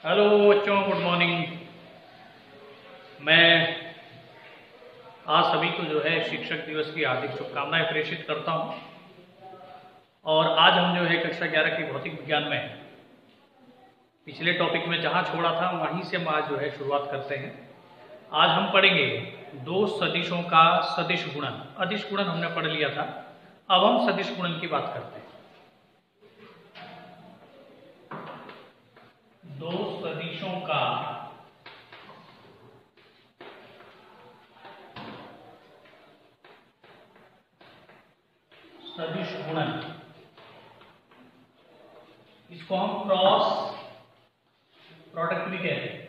Hello बच्चों, good morning. मैं आज सभी को जो है शिक्षक दिवस की हार्दिक शुभकामनाएं प्रेषित करता हूं। और आज हम जो है कक्षा 11 की भौतिक विज्ञान में पिछले टॉपिक में जहां छोड़ा था वहीं से हम आज जो है शुरुआत करते हैं। आज हम पढ़ेंगे दो सदिशों का सदिश गुणन। अदिश गुणन हमने पढ़ लिया था, अब हम सदिश गुणन की बात करते हैं। दो सदिशों का सदिश गुणन, इसको हम क्रॉस प्रोडक्ट भी कहते हैं।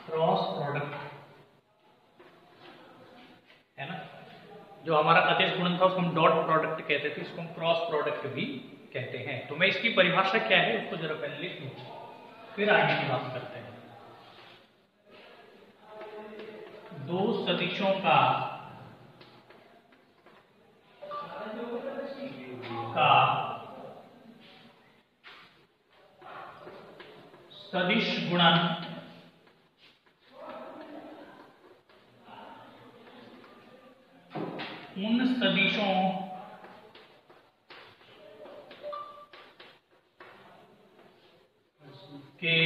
क्रॉस प्रोडक्ट है ना, जो हमारा अदिश गुणन था उसको हम डॉट प्रोडक्ट कहते थे, इसको हम क्रॉस प्रोडक्ट भी कहते हैं। तो मैं इसकी परिभाषा क्या है उसको जरा पहले लिख लूं, फिर आगे की बात करते हैं। दो सदिशों का सदिश गुणन उन सदिशों के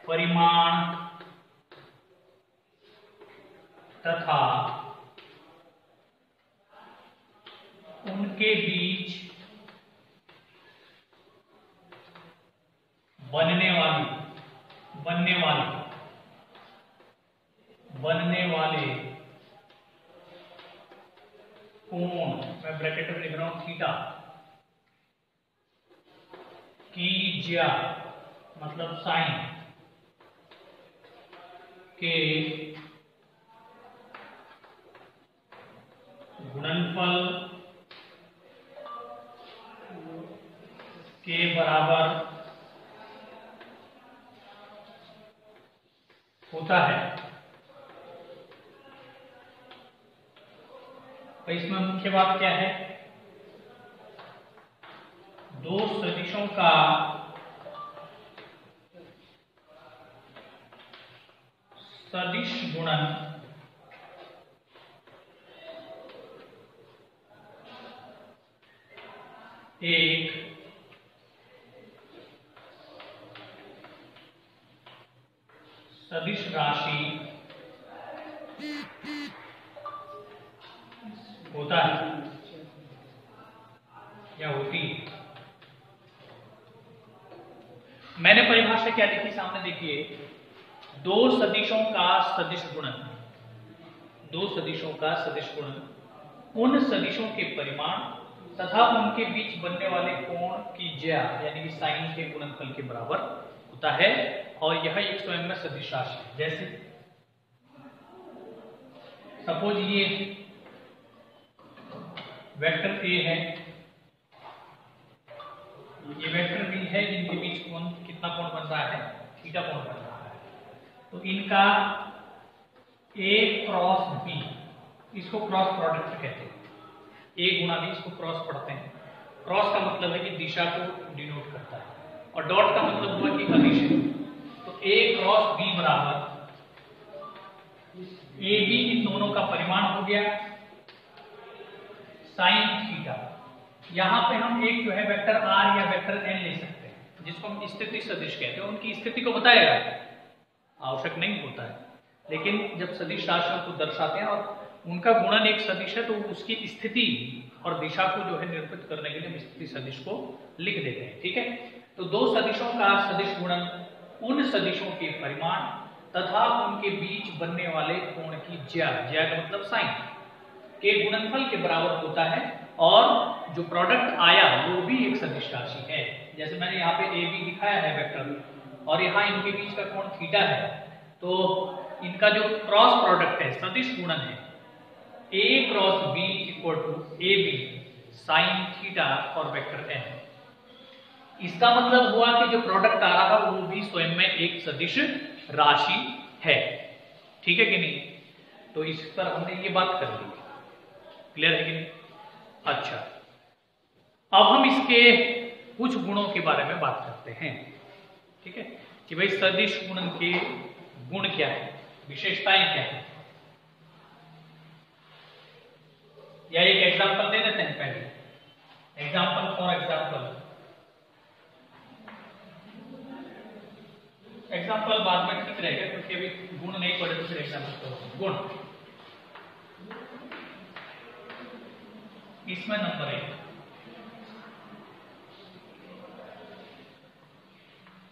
परिमाण तथा उनके बीच बनने वाले कोण, मैं ब्रैकेट में लिख रहा हूं थीटा, की ज्या मतलब साइन के गुणनफल के बराबर होता है। तो इसमें मुख्य बात क्या है? दो सदिशों का सदिश गुणन एक सदिश राशि होता है या होती है। मैंने परिभाषा क्या लिखी सामने देखिए, दो सदिशों का सदिश गुणन, दो सदिशों का सदिश गुणन उन सदिशों के परिमाण तथा उनके बीच बनने वाले कोण की ज्या यानी कि साइन के गुणनफल के बराबर होता है। और यह एक स्वयं में सदिश राशि है। जैसे सपोज ये वेक्टर ए है, ये वेक्टर बी है, जिनके बीच कोण कितना कोण बन रहा है? थीटा कोण बन रहा है। तो इनका ए क्रॉस बी, इसको क्रॉस प्रोडक्ट कहते हैं। ए गुणा बी, इसको क्रॉस पढ़ते हैं। क्रॉस का मतलब है कि दिशा को डिनोट करता है, और डॉट का मतलब हुआ कि अदिश है। तो ए क्रॉस बी बराबर ए बी, इन दोनों का परिमाण हो गया साइन थीटा। यहां पे हम एक जो है वेक्टर आर या वेक्टर एन ले सकते हैं, जिसको हम स्थिति सदिश कहते हैं। उनकी स्थिति को बताएगा, आवश्यक नहीं होता है, लेकिन जब सदिश राशियों को दर्शाते हैं और उनका गुणन एक सदिश है तो उसकी स्थिति और दिशा को जो है निरूपित करने के लिए हम स्थिति सदिश को लिख देते हैं। ठीक है, तो दो सदिशों का सदिश गुणन उन सदिशों के परिमाण तथा उनके बीच बनने वाले कोण की ज्या, ज्या का मतलब साइन, के गुणनफल के बराबर होता है। और जो प्रोडक्ट आया वो भी एक सदिश राशि है। जैसे मैंने यहाँ पे ए बी दिखाया है वेक्टर, और यहाँ इनके बीच का कोण थीटा है, तो इनका जो क्रॉस प्रोडक्ट है, सदिश गुणन है, A cross B equal to A B sine theta और वेक्टर एन। इसका मतलब हुआ कि जो प्रोडक्ट आ रहा है वो भी स्वयं में एक सदिश राशि है। ठीक है कि नहीं? तो इस पर हमने ये बात कर ली, क्लियर है कि नहीं? अच्छा, अब हम इसके कुछ गुणों के बारे में बात करते हैं। ठीक है, कि भाई सदिश गुणन के गुण क्या है, विशेषताएं क्या है। या एक एग्जांपल दे देते हैं पहले। एग्जांपल फॉर एग्जांपल बाद में ठीक रहेगा, क्योंकि अभी गुण नहीं पढ़े तो फिर एग्जांपल करो। गुण, इसमें नंबर 1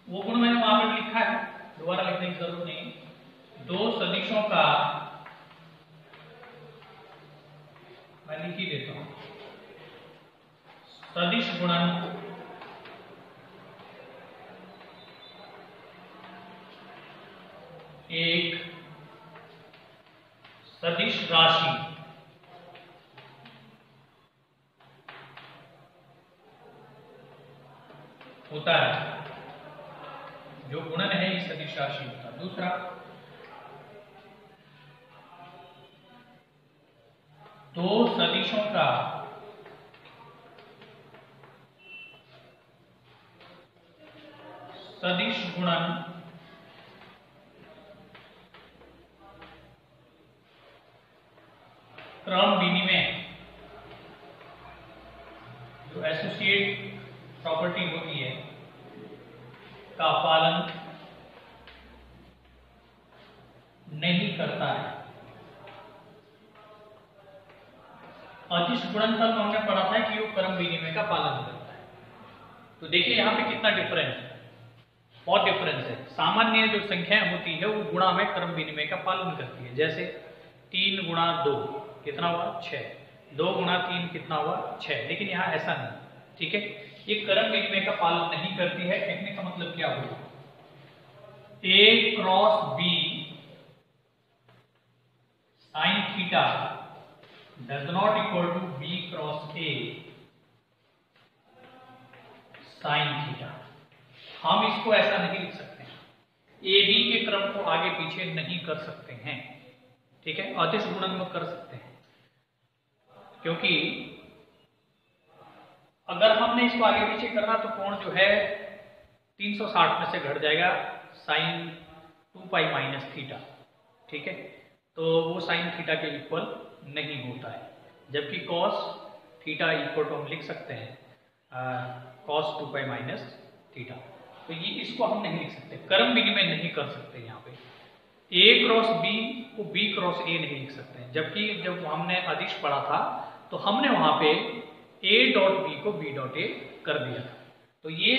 वो गुण मैंने वहां पर लिखा है, दोबारा लिखने की जरूरत नहीं। दो सदिशों का, मैं लिख ही देता हूं, सदिश गुणन एक सदिश राशि होता है, जो गुणन है इस सदिश राशि होता है। दूसरा, दो सदिशों का सदिश गुणन क्रम विनिमय, जो एसोसिएट प्रॉपर्टी होती है, का पालन नहीं करता है। अदिश गुणनफल में हमने पढ़ा था कि वो क्रम विनिमय का पालन करता है। तो देखिए यहां पे कितना डिफरेंस है, बहुत डिफरेंस है। सामान्य जो संख्याएं होती है वो गुणा में क्रम विनिमय का पालन करती है। जैसे 3 गुणा 2 कितना हुआ 6, 2 गुणा 3 कितना हुआ 6। लेकिन यहाँ ऐसा नहीं, ठीक है, ये क्रम विनिमय का पालन नहीं करती है। कहने का मतलब क्या होगा, A cross B sine theta does not equal to B cross A sine theta. हम इसको ऐसा नहीं लिख सकते, ए बी के क्रम को आगे पीछे नहीं कर सकते हैं। ठीक है, अदिश गुणन में कर सकते हैं, क्योंकि अगर हमने इसको आगे पीछे करना तो कोण जो है 360 में से घट जाएगा साइन 2 पाई माइनस थीटा। ठीक है, तो वो साइन थीटा के इक्वल नहीं होता है, जबकि कॉस थीटा इक्वल टू हम लिख सकते हैं कॉस 2 पाई माइनस थीटा। तो ये इसको हम नहीं लिख सकते, क्रम विनिमय नहीं कर सकते। यहाँ पे A क्रॉस B को B क्रॉस A नहीं लिख सकते हैं, जबकि जब हमने अदिश पढ़ा था तो हमने वहां पे A डॉट B को B डॉट A कर दिया था। तो ये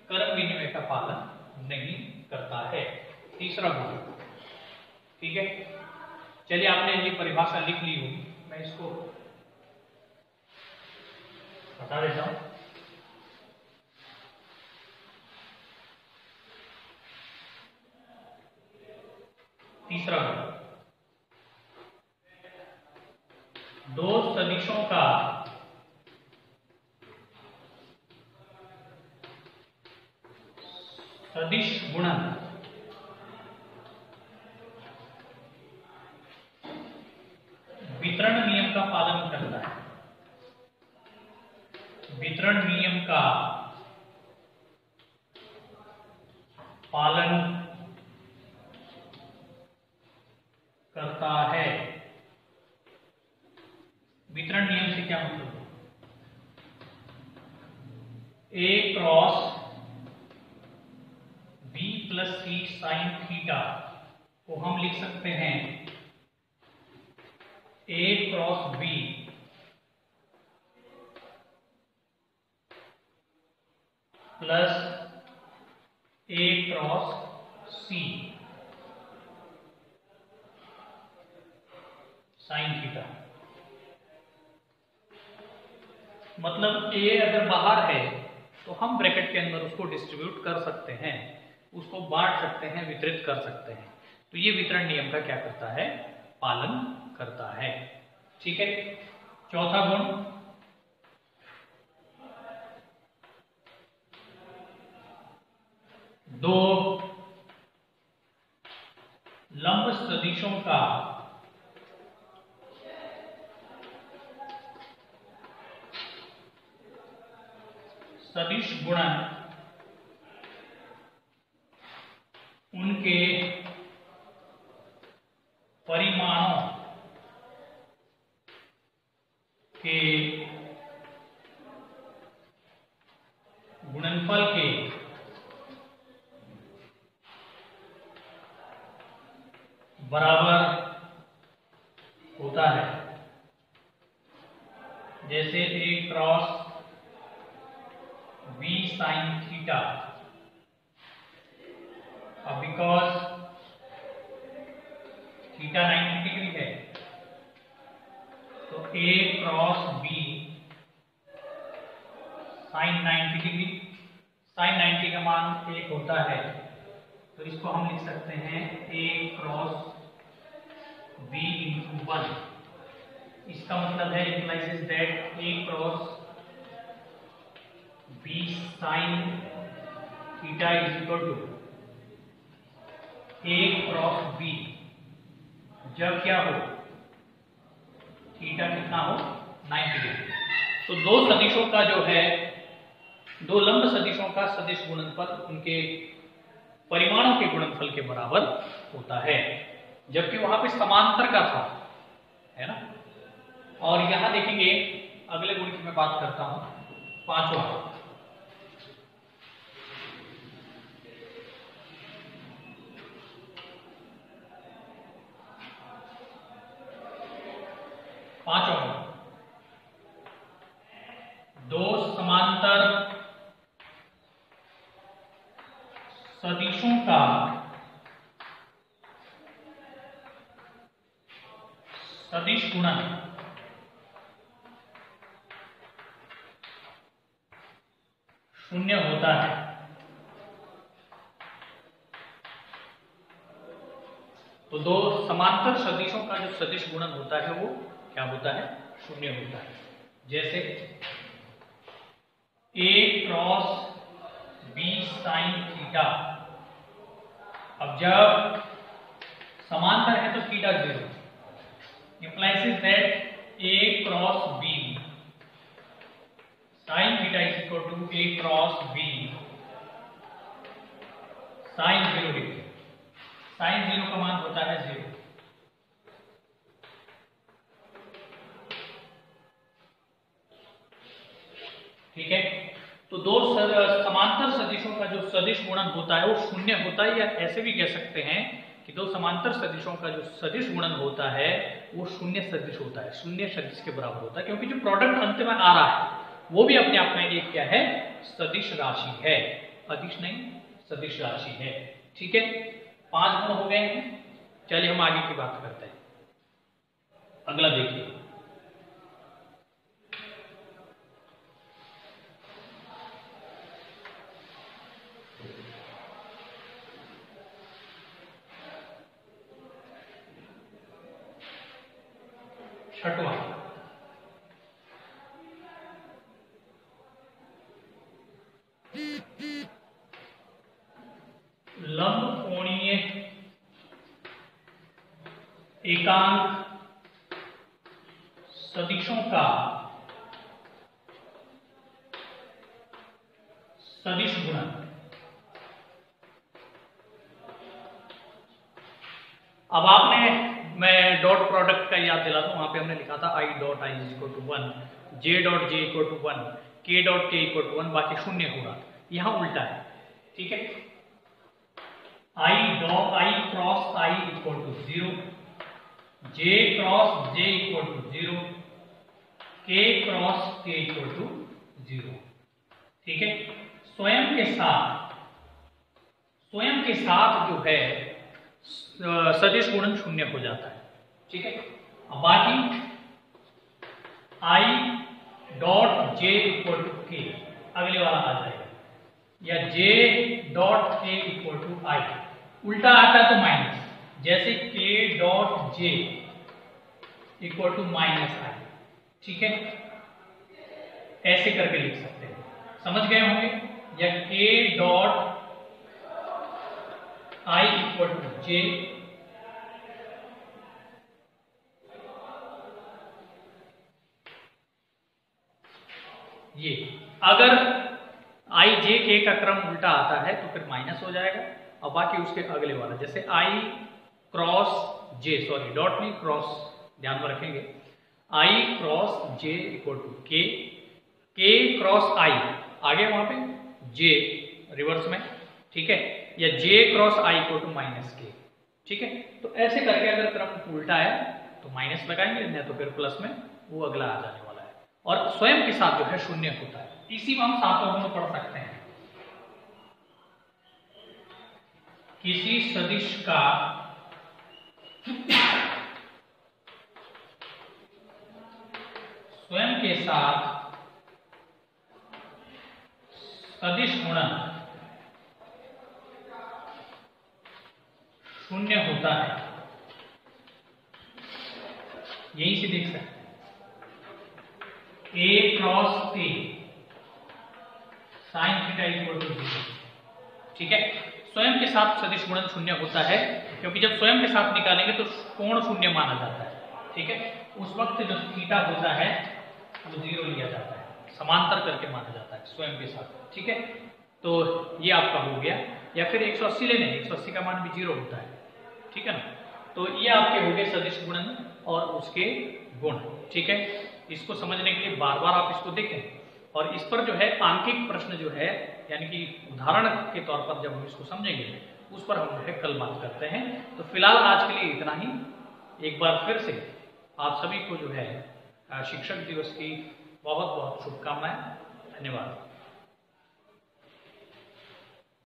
क्रम विनिमय का पालन नहीं करता है। तीसरा गुण, ठीक है, चलिए आपने ये परिभाषा लिख ली होगी, मैं इसको बता देता हूं। तीसरा गुण, दो सदिशों का सदिश गुणन वितरण नियम का पालन करता है। वितरण नियम का पालन करता है। वितरण नियम से क्या मतलब है, A cross B plus C sine theta को हम लिख सकते हैं A cross B plus A cross C sine theta. मतलब A अगर बाहर है तो हम ब्रैकेट के अंदर उसको डिस्ट्रीब्यूट कर सकते हैं, उसको बांट सकते हैं, वितरित कर सकते हैं। तो ये वितरण नियम का क्या करता है, पालन करता है। ठीक है, चौथा गुण, दो लंब सदिशों का सदिश गुणन उनके परिमाणों के गुणनफल के बराबर होता है। जैसे A cross B sine theta, अब बिकॉज थीटा 90 डिग्री है तो A cross B sine 90 degree, sine 90 का मान 1 होता है तो इसको हम लिख सकते हैं A क्रॉस B इंटू 1। इसका मतलब है implies that A cross B sine theta is equal to A cross B जब क्या हो, थीटा कितना हो 90 डिग्री। तो दो सदिशों का जो है, दो लंब सदिशों का सदिश गुणनफल उनके परिमाणों के गुणनफल के बराबर होता है, जबकि वहां पे समांतर का था, है ना। और यहां देखेंगे अगले गुण की मैं बात करता हूं, पांचवा। दो समांतर सदिशों का सदिश गुणन शून्य होता है। तो दो समांतर सदिशों का जो सदिश गुणन होता है वो क्या होता है, शून्य होता है। जैसे A cross B sine theta, अब जब समांतर है तो theta 0, implies that A cross B sine theta is equal to A cross B sine 0 degree. Sine 0 का मान होता है 0। ठीक है, तो दो समांतर सदिशों का जो सदिश गुणन होता है वो शून्य होता है, या ऐसे भी कह सकते हैं कि दो समांतर सदिशों का जो सदिश गुणन होता है वो शून्य सदिश होता है, शून्य सदिश के बराबर होता है, क्योंकि जो प्रोडक्ट अंत में आ रहा है वो भी अपने आप में एक क्या है, सदिश राशि है, अदिश नहीं सदिश राशि है। ठीक है, 5 गुण हो गए हैं। चलिए हम आगे की बात करते हैं। अगला देखिए, छठवां, लंब कोणीय एकांक सदिशों का सदिश गुणन। अब आपने, मैं डॉट प्रोडक्ट का याद दिला दूं, वहां पे हमने लिखा था I dot I is equal to 1, J dot J equal to 1, K dot K equal to 1, बाकी शून्य होगा। यहां उल्टा है। ठीक है, I cross I equal to 0, J cross J equal to 0, K cross K equal to 0। ठीक है, स्वयं के साथ जो है सदिश गुणन शून्य हो जाता है। ठीक है, अब बाकी I dot J equal to K अगले वाला आ जाएगा, या J dot K equal to I, उल्टा आता है तो माइनस, जैसे K dot J equal to minus I। ठीक है, ऐसे करके लिख सकते हैं, समझ गए होंगे। या K dot I equal to J, ये अगर आई जे के का क्रम उल्टा आता है तो फिर माइनस हो जाएगा, और बाकी उसके अगले वाला जैसे I cross J, sorry dot नहीं क्रॉस, ध्यान में रखेंगे, I cross J equal to K cross I, आगे वहां पे जे रिवर्स में, ठीक है, या J cross I equal to minus K, ठीक है। तो ऐसे करके अगर क्रम उल्टा है तो माइनस लगाएंगे, नहीं तो फिर प्लस में वो अगला आ जाने वाला है, और स्वयं के साथ जो है शून्य होता है। इसी में हम सातों में पढ़ सकते हैं, किसी सदिश का स्वयं के साथ सदिश गुणन शून्य होता है, यही से देख सकते हैं, A cross A sine theta equal to 0, ठीक है। स्वयं के साथ सदिश गुणन शून्य होता है, क्योंकि जब स्वयं के साथ निकालेंगे तो कोण शून्य माना जाता है, ठीक है। उस वक्त जो थीटा होता है वो 0 लिया जाता है, समांतर करके माना जाता है स्वयं के साथ, ठीक है। तो ये आपका हो गया, या फिर 180 लेने, 180 का मान भी 0 होता है, ठीक है ना। तो ये आपके हो गए सदिश गुणन और उसके गुण, ठीक है। इसको समझने के लिए बार बार आप इसको देखें, और इस पर जो है आंकिक प्रश्न जो है, यानी कि उदाहरण के तौर पर जब हम इसको समझेंगे उस पर हम जो है कल बात करते हैं। तो फिलहाल आज के लिए इतना ही। एक बार फिर से आप सभी को जो है शिक्षक दिवस की बहुत बहुत शुभकामनाएं। धन्यवाद।